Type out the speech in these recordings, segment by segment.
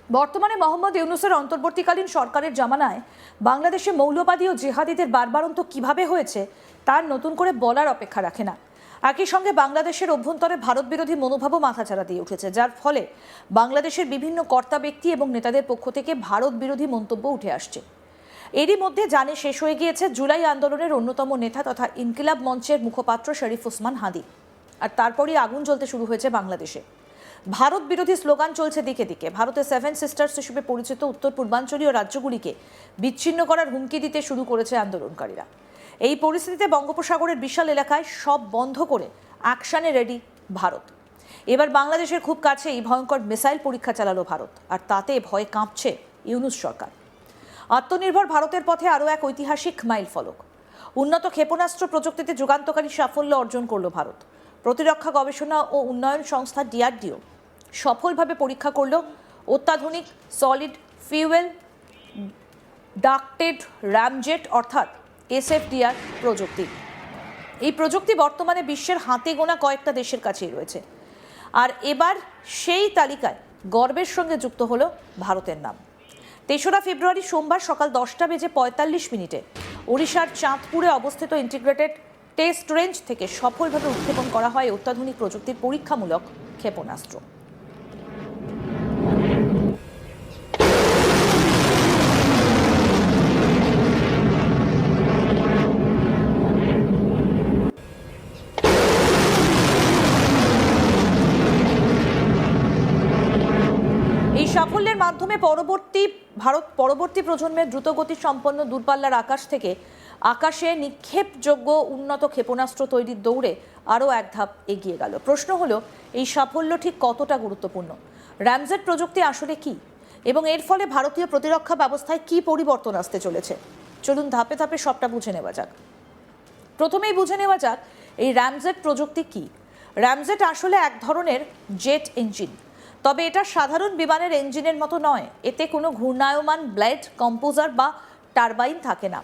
বর্তমানে মোহাম্মদ ইউনূসের অন্তর্বর্তীকালীন সরকারের জামানায় বাংলাদেশে মৌলবাদী ও জিহাদিদের বারবারন্ত কিভাবে হয়েছে তার নতুন করে বলার অপেক্ষা রাখে না। একই সঙ্গে বাংলাদেশের অভ্যন্তরে ভারত বিরোধী মনোভাবও মাথাচাড়া দিয়ে উঠেছে, যার ফলে বাংলাদেশের বিভিন্ন কর্তা ব্যক্তি এবং নেতাদের পক্ষ থেকে ভারত বিরোধী মন্তব্য উঠে আসছে। এরই মধ্যে জানে শেষ হয়ে গিয়েছে জুলাই আন্দোলনের অন্যতম নেতা তথা ইনকিলাব মঞ্চের মুখপাত্র শরীফ ওসমান হাদি, আর তারপরই আগুন জ্বলতে শুরু হয়েছে বাংলাদেশে। ভারত বিরোধী স্লোগান চলছে দিকে দিকে। ভারতের সেভেন সিস্টার্স হিসেবে পরিচিত উত্তর পূর্বাঞ্চলীয় রাজ্যগুলিকে বিচ্ছিন্ন করার হুমকি দিতে শুরু করেছে আন্দোলনকারীরা। এই পরিস্থিতিতে বঙ্গোপসাগরের বিশাল এলাকায় সব বন্ধ করে অ্যাকশনে রেডি ভারত। এবার বাংলাদেশের খুব কাছেই ভয়ঙ্কর মিসাইল পরীক্ষা চালালো ভারত, আর তাতে ভয়ে কাঁপছে ইউনূস সরকার। আত্মনির্ভর ভারতের পথে আরও এক ঐতিহাসিক মাইল ফলক। উন্নত ক্ষেপণাস্ত্র প্রযুক্তিতে যুগান্তকারী সাফল্য অর্জন করল ভারত। প্রতিরক্ষা গবেষণা ও উন্নয়ন সংস্থা ডিআরডিও সফলভাবে পরীক্ষা করল অত্যাধুনিক সলিড ফিউয়েল ডাক্টেড র্যামজেট অর্থাৎ এসএফডিআর প্রযুক্তি। এই প্রযুক্তি বর্তমানে বিশ্বের হাতে গোনা কয়েকটা দেশের কাছেই রয়েছে, আর এবার সেই তালিকায় গর্বের সঙ্গে যুক্ত হলো ভারতের নাম। ৩রা ফেব্রুয়ারি সোমবার সকাল 10:45 ওড়িশার চাঁদপুরে অবস্থিত ইন্টিগ্রেটেড টেস্ট রেঞ্জ থেকে সফলভাবে উৎক্ষেপণ করা হয় অত্যাধুনিক প্রযুক্তির পরীক্ষামূলক ক্ষেপণাস্ত্র। এই সাফল্যের মাধ্যমে ভারত পরবর্তী প্রজন্মের দ্রুতগতি সম্পন্ন দূরপাল্লার আকাশ থেকে আকাশে নিক্ষেপযোগ্য উন্নত ক্ষেপণাস্ত্র তৈরির দৌড়ে আরও এক ধাপ এগিয়ে গেল। প্রশ্ন হলো, এই সাফল্য ঠিক কতটা গুরুত্বপূর্ণ? র্যামজেট প্রযুক্তি আসলে কি, এবং এর ফলে ভারতীয় প্রতিরক্ষা ব্যবস্থায় কি পরিবর্তন আসতে চলেছে? চলুন ধাপে ধাপে সবটা বুঝে নেওয়া যাক। প্রথমেই বুঝে নেওয়া যাক এই র্যামজেট প্রযুক্তি কি। র্যামজেট আসলে এক ধরনের জেট ইঞ্জিন, তবে এটা সাধারণ বিমানের ইঞ্জিনের মতো নয়। এতে কোনো ঘূর্ণায়মান ব্লেড, কম্পোজার বা টারবাইন থাকে না।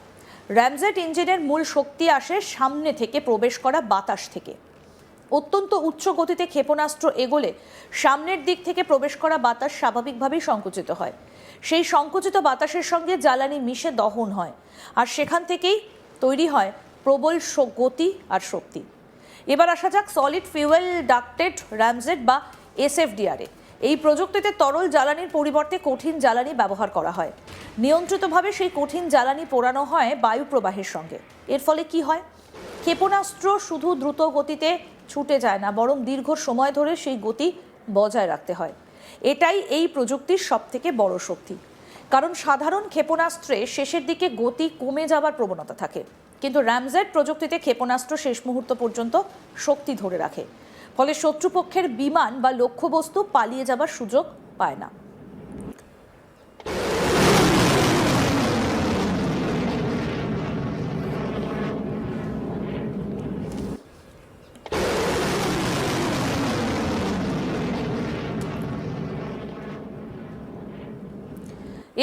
র্যামজেট ইঞ্জিনের মূল শক্তি আসে সামনে থেকে প্রবেশ করা বাতাস থেকে। অত্যন্ত উচ্চ গতিতে ক্ষেপণাস্ত্র এগোলে সামনের দিক থেকে প্রবেশ করা বাতাস স্বাভাবিকভাবেই সংকুচিত হয়। সেই সংকুচিত বাতাসের সঙ্গে জ্বালানি মিশে দহন হয়, আর সেখান থেকেই তৈরি হয় প্রবল গতি আর শক্তি। এবার আসা যাক সলিড ফিউয়েল ডাক্টেড র্যামজেট বা এসএফডিআরে। এই প্রযুক্তিতে তরল জ্বালানির পরিবর্তে কঠিন জ্বালানি ব্যবহার করা হয়। নিয়ন্ত্রিতভাবে সেই কঠিন জ্বালানি পোড়ানো হয় বায়ু প্রবাহের সঙ্গে। এর ফলে কি হয়? ক্ষেপণাস্ত্র শুধু দ্রুত গতিতে ছুটে যায় না, বরং দীর্ঘ সময় ধরে সেই গতি বজায় রাখতে হয়। এটাই এই প্রযুক্তির সবথেকে বড় শক্তি, কারণ সাধারণ ক্ষেপণাস্ত্রে শেষের দিকে গতি কমে যাওয়ার প্রবণতা থাকে, কিন্তু র্যামজেট প্রযুক্তিতে ক্ষেপণাস্ত্র শেষ মুহূর্ত পর্যন্ত শক্তি ধরে রাখে। ফলে শত্রুপক্ষের বিমান বা লক্ষ্যবস্তু পালিয়ে যাবার সুযোগ পায় না।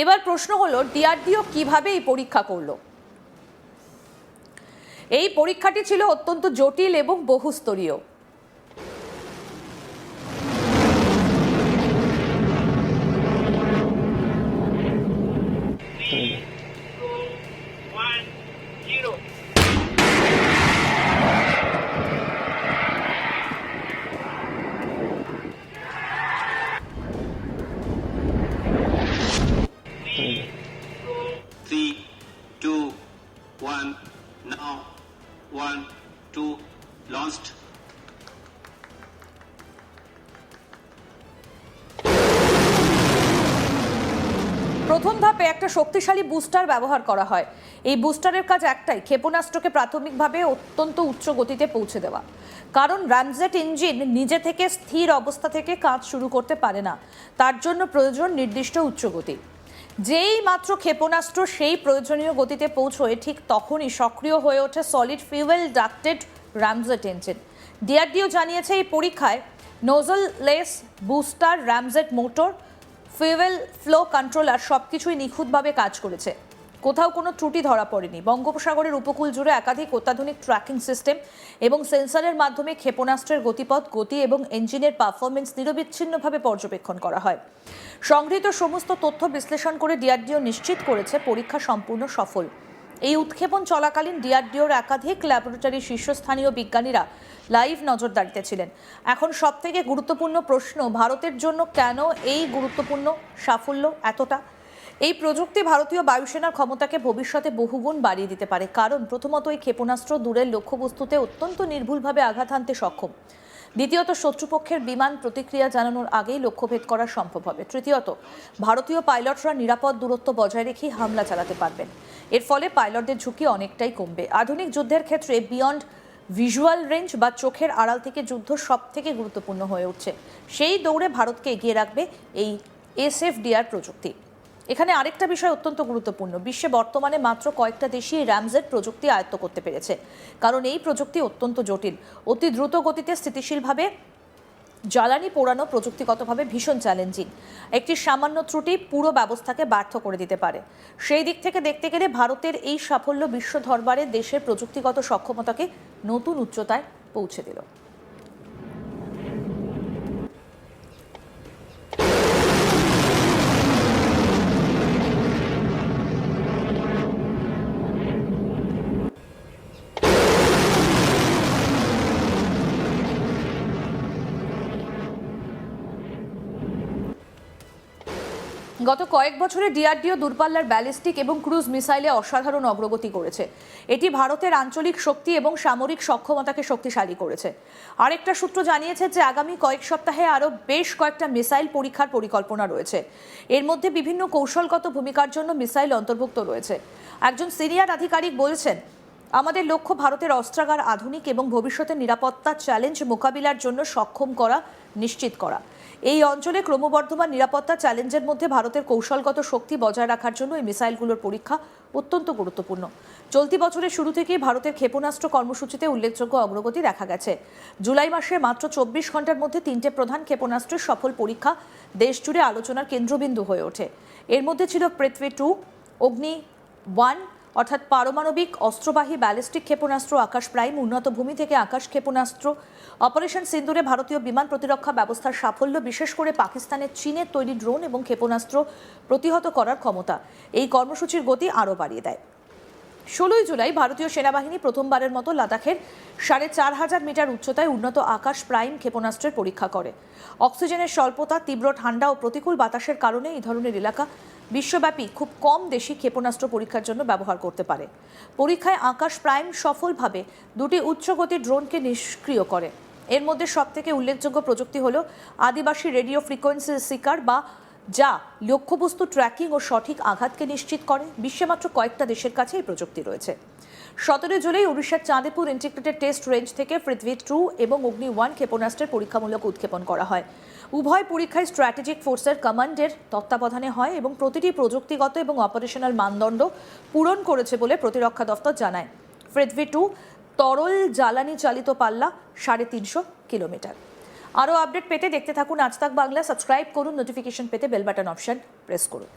এবার প্রশ্ন হলো, ডিআরডিও কিভাবে এই পরীক্ষা করলো? এই পরীক্ষাটি ছিল অত্যন্ত জটিল এবং বহুস্তরীয়। প্রথম ধাপে একটা শক্তিশালী বুস্টার ব্যবহার করা হয়। এই বুস্টারের কাজ একটাই, ক্ষেপণাস্ত্রকে প্রাথমিকভাবে অত্যন্ত উচ্চ গতিতে পৌঁছে দেওয়া। কারণ র্যামজেট ইঞ্জিন নিজে থেকে স্থির অবস্থা থেকে কাজ শুরু করতে পারে না, তার জন্য প্রয়োজন নির্দিষ্ট উচ্চ গতি। যেই মাত্র ক্ষেপণাস্ত্র সেই প্রয়োজনীয় গতিতে পৌঁছয়, ঠিক তখনই সক্রিয় হয়ে ওঠে solid fuel ducted ramjet engine. DRDO জানিয়েছে, এই পরীক্ষায় nozzleless booster, ramjet motor, fuel flow controller সবকিছুই নিখুঁতভাবে কাজ করেছে। কোথাও কোনো ত্রুটি ধরা পড়েনি। বঙ্গোপসাগরের উপকূল জুড়ে একাধিক অত্যাধুনিক ট্র্যাকিং সিস্টেম এবং সেন্সরের মাধ্যমে ক্ষেপণাস্ত্রের গতিপথ, গতি এবং ইঞ্জিনের পারফরমেন্স নিরবিচ্ছিন্নভাবে পর্যবেক্ষণ করা হয়। সংগৃহীত সমস্ত তথ্য বিশ্লেষণ করে ডিআরডিও নিশ্চিত করেছে পরীক্ষা সম্পূর্ণ সফল। এই উৎক্ষেপণ চলাকালীন ডিআরডিওর একাধিক ল্যাবরেটরি শীর্ষস্থানীয় বিজ্ঞানীরা লাইভ নজরদারিতে ছিলেন। এখন সবথেকে গুরুত্বপূর্ণ প্রশ্ন, ভারতের জন্য কেন এই গুরুত্বপূর্ণ সাফল্য এতটা? এই প্রযুক্তি ভারতীয় বায়ুসেনার ক্ষমতাকে ভবিষ্যতে বহুগুণ বাড়িয়ে দিতে পারে। কারণ প্রথমত, এই ক্ষেপণাস্ত্র দূরের লক্ষ্যবস্তুতে অত্যন্ত নির্ভুলভাবে আঘাত হানতে সক্ষম। দ্বিতীয়ত, শত্রুপক্ষের বিমান প্রতিক্রিয়া জানানোর আগেই লক্ষ্যভেদ করা সম্ভব হবে। তৃতীয়ত, ভারতীয় পাইলটরা নিরাপদ দূরত্ব বজায় রেখেই হামলা চালাতে পারবেন। এর ফলে পাইলটদের ঝুঁকি অনেকটাই কমবে। আধুনিক যুদ্ধের ক্ষেত্রে বিয়ন্ড ভিজুয়াল রেঞ্জ বা চোখের আড়াল থেকে যুদ্ধ সব থেকে গুরুত্বপূর্ণ হয়ে উঠছে। সেই দৌড়ে ভারতকে এগিয়ে রাখবে এই এসএফডিআর প্রযুক্তি। এখানে আরেকটা বিষয় অত্যন্ত গুরুত্বপূর্ণ, বিশ্বে বর্তমানে মাত্র কয়েকটা দেশই এই র্যামজেট প্রযুক্তি আয়ত্ত করতে পেরেছে। কারণ এই প্রযুক্তি অত্যন্ত জটিল, অতি দ্রুত গতিতে স্থিতিশীলভাবে জ্বালানি পোড়ানো প্রযুক্তিগতভাবে ভীষণ চ্যালেঞ্জিং। একটি সামান্য ত্রুটি পুরো ব্যবস্থাকে ব্যর্থ করে দিতে পারে। সেই দিক থেকে দেখতে গেলে ভারতের এই সাফল্য বিশ্ব দরবারে দেশের প্রযুক্তিগত সক্ষমতাকে নতুন উচ্চতায় পৌঁছে দিল। গত কয়েক বছরে ডিআরডিও দূরপাল্লার ব্যালিস্টিক এবং ক্রুজ মিসাইলে অসাধারণ অগ্রগতি করেছে। এটি ভারতের আঞ্চলিক শক্তি এবং সামরিক সক্ষমতাকে শক্তিশালী করেছে। আরেকটা সূত্র জানিয়েছে যে আগামী কয়েক সপ্তাহে আরও বেশ কয়েকটা মিসাইল পরীক্ষার পরিকল্পনা রয়েছে। এর মধ্যে বিভিন্ন কৌশলগত ভূমিকার জন্য মিসাইল অন্তর্ভুক্ত রয়েছে। একজন সিনিয়র আধিকারিক বলছেন, আমাদের লক্ষ্য ভারতের অস্ত্রাগার আধুনিক এবং ভবিষ্যতের নিরাপত্তা চ্যালেঞ্জ মোকাবিলার জন্য সক্ষম করা, নিশ্চিত করা। এই অঞ্চলে ক্রমবর্ধমান নিরাপত্তা চ্যালেঞ্জের মধ্যে ভারতের কৌশলগত শক্তি বজায় রাখার জন্য এই মিসাইলগুলোর পরীক্ষা অত্যন্ত গুরুত্বপূর্ণ। চলতি বছরের শুরু থেকেই ভারতের ক্ষেপণাস্ত্র কর্মসূচিতে উল্লেখযোগ্য অগ্রগতি দেখা গেছে। জুলাই মাসে মাত্র 24 ঘন্টার মধ্যে 3টে প্রধান ক্ষেপণাস্ত্রের সফল পরীক্ষা দেশ জুড়ে আলোচনার কেন্দ্রবিন্দু হয়ে ওঠে। এর মধ্যে ছিল পৃথ্বী 2, অগ্নি 1 অর্থাৎ পারমাণবিক অস্ত্রবাহী ব্যালিস্টিক ক্ষেপণাস্ত্র, আকাশ প্রাইম উন্নত ভূমি থেকে আকাশ ক্ষেপণাস্ত্র, অপারেশন সিন্দুরে ভারতীয় বিমান প্রতিরক্ষা ব্যবস্থার সাফল্য, বিশেষ করে পাকিস্তানের চীনের তৈরি ড্রোন এবং ক্ষেপণাস্ত্র প্রতিহত করার ক্ষমতা এই কর্মসূচির গতি আরও বাড়িয়ে দেয়। 16 জুলাই ভারতীয় সেনাবাহিনী প্রথমবারের মতো লাদাখের 4500 মিটার উচ্চতায় উন্নত আকাশ প্রাইম ক্ষেপণাস্ত্রের পরীক্ষা করে। অক্সিজেনের স্বল্পতা, তীব্র ঠান্ডা ও প্রতিকূল বাতাসের কারণে এই ধরনের এলাকা বিশ্বব্যাপী খুব কম দেশই ক্ষেপণাস্ত্র পরীক্ষার জন্য ব্যবহার করতে পারে। পরীক্ষায় আকাশ প্রাইম সফলভাবে 2টি উচ্চগতির ড্রোনকে নিষ্ক্রিয় করে। এর মধ্যে সবথেকে উল্লেখযোগ্য প্রযুক্তি হল আদিবাসী রেডিও ফ্রিকোয়েন্সি সিকার, যা লক্ষ্যবস্তু ট্র্যাকিং ও সঠিক আঘাতকে নিশ্চিত করে। বিশ্বে মাত্র কয়েকটা দেশের কাছে এই প্রযুক্তি রয়েছে। 17 জুলাই উড়িষ্যার চাঁদেপুর ইন্টিগ্রেটেড টেস্ট রেঞ্জ থেকে পৃথ্বী 2 এবং অগ্নি 1 ক্ষেপণাস্ত্রের পরীক্ষামূলক উৎক্ষেপণ করা হয়। উভয় পরীক্ষায় স্ট্র্যাটেজিক ফোর্সের কমান্ডের তত্ত্বাবধানে হয় এবং প্রতিটি প্রযুক্তিগত এবং অপারেশনাল মানদণ্ড পূরণ করেছে বলে প্রতিরক্ষা দফতর জানায়। পৃথ্বী 2 তরল জ্বালানি চালিত পাল্লা 350 কিলোমিটার। আরও আপডেট পেতে দেখতে থাকুন আজ তাক বাংলা। সাবস্ক্রাইব করুন, নোটিফিকেশন পেতে বেল বাটন অপশন প্রেস করুন।